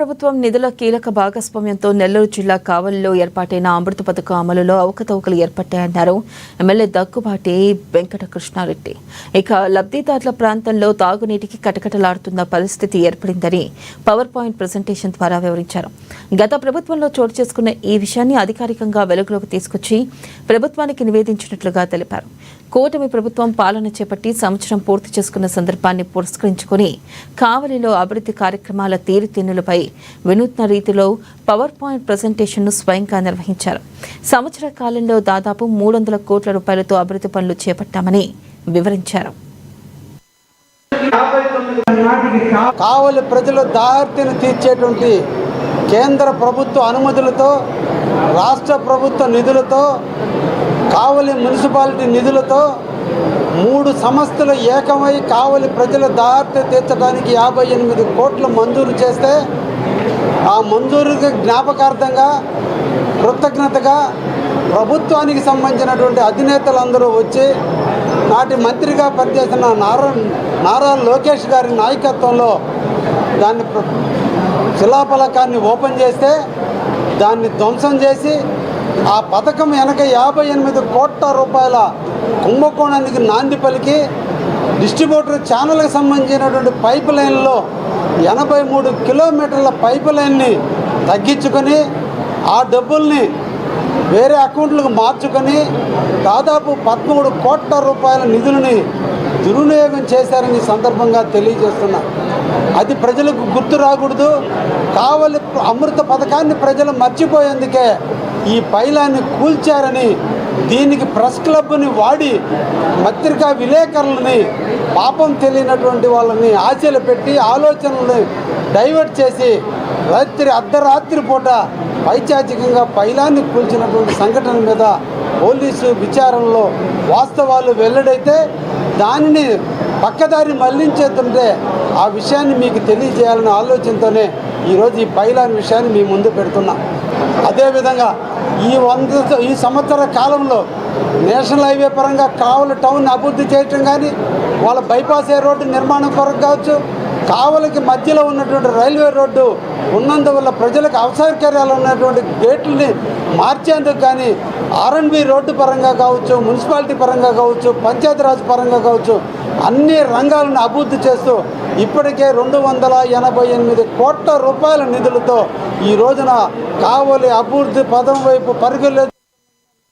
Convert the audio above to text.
ప్రభుత్వం నిధుల కీలక భాగస్వామ్యంతో నెల్లూరు జిల్లా కావలిలో ఏర్పాటైన అమృత పథకం అమలులో అవకతవకలు ఏర్పడ్డాయన్నారు ఎమ్మెల్యే దగ్గుబాటి వెంకటకృష్ణారెడ్డి. ఇక లబ్ధిదారుల ప్రాంతంలో తాగునీటికి కటకటలాడుతున్న పరిస్థితి ఏర్పడిందని పవర్ పాయింట్ ప్రెజెంటేషన్ ద్వారా వివరించారు. గత ప్రభుత్వంలో చోటు చేసుకున్న ఈ విషయాన్ని అధికారికంగా వెలుగులోకి తీసుకొచ్చి ప్రభుత్వానికి నివేదించినట్లుగా తెలిపారు. కూటమి ప్రభుత్వం పాలన చేపట్టి సంవత్సరం పూర్తి చేసుకున్న సందర్భాన్ని పురస్కరించుకుని కావలిలో అభివృద్ధి కార్యక్రమాల తీరుతెన్నులపై వినూత్న రీతిలో పవర్ పాయింట్ ప్రెజెంటేషన్ను స్వయంగా నిర్వహించారు. సంవత్సర కాలంలో దాదాపు 300 కోట్ల రూపాయలతో అభివృద్ధి పనులు చేపట్టామని వివరించారు. కావలి ప్రజల దారిని తీర్చేటువంటి కేంద్ర ప్రభుత్వ అనుమతులతో, రాష్ట్ర ప్రభుత్వ నిధులతో, కావలి మున్సిపాలిటీ నిధులతో 3 సంస్థలు ఏకమై కావలి ప్రజల దారిని తీర్చడానికి 58 కోట్లు మంజూరు చేస్తే ఆ మంజూరుకి జ్ఞాపకార్థంగా కృతజ్ఞతగా ప్రభుత్వానికి సంబంధించినటువంటి అధినేతలందరూ వచ్చి నాటి మంత్రిగా పనిచేసిన నారా లోకేష్ గారి నాయకత్వంలో దాన్ని శిలాఫలకాన్ని ఓపెన్ చేస్తే దాన్ని ధ్వంసం చేసి ఆ పథకం వెనక 58 కోట్ల రూపాయల కుంభకోణానికి నాంది పలికి డిస్ట్రిబ్యూటర్ ఛానల్కి సంబంధించినటువంటి పైప్ లైన్లో 83 కిలోమీటర్ల పైప్ లైన్ని తగ్గించుకొని ఆ డబ్బుల్ని వేరే అకౌంట్లకు మార్చుకొని దాదాపు 13 కోట్ల రూపాయల నిధులని దుర్వినియోగం చేశారని సందర్భంగా తెలియజేస్తున్నా. అది ప్రజలకు గుర్తు రాకూడదు. కావలి అమృత పథకాన్ని ప్రజలు మర్చిపోయేందుకే ఈ పైలాన్ని కూల్చారని, దీనికి ప్రెస్ క్లబ్ని వాడి పత్రికా విలేకరులని, పాపం తెలియనటువంటి వాళ్ళని ఆశలు పెట్టి ఆలోచనలను డైవర్ట్ చేసి అర్ధరాత్రి పూట పైచాచికంగా పైలాన్ని కూల్చినటువంటి సంఘటన మీద పోలీసు విచారణలో వాస్తవాలు వెల్లడైతే దానిని పక్కదారి మళ్లించేస్తుంటే ఆ విషయాన్ని మీకు తెలియజేయాలనే ఆలోచనతోనే ఈరోజు ఈ పైలాన్ విషయాన్ని మీ ముందు పెడుతున్నాం. అదేవిధంగా ఈ సంవత్సర కాలంలో నేషనల్ హైవే పరంగా కావలి టౌన్ అభివృద్ధి చేయటం కానీ, వాళ్ళ బైపాస్ రోడ్డు నిర్మాణం కొరకు కావచ్చు, కావలికి మధ్యలో ఉన్నటువంటి రైల్వే రోడ్డు ఉన్నందువల్ల ప్రజలకు అసౌకర్యాలు ఉన్నటువంటి గేట్లని మార్చేందుకు కానీ, R&B రోడ్డు పరంగా కావచ్చు, మున్సిపాలిటీ పరంగా కావచ్చు, పంచాయతీరాజ్ పరంగా కావచ్చు, అన్ని రంగాలను అభివృద్ధి చేస్తూ ఇప్పటికే 288 కోట్ల రూపాయల నిధులతో ఈ రోజున కావలి అభివృద్ధి పదం వైపు పరుగులు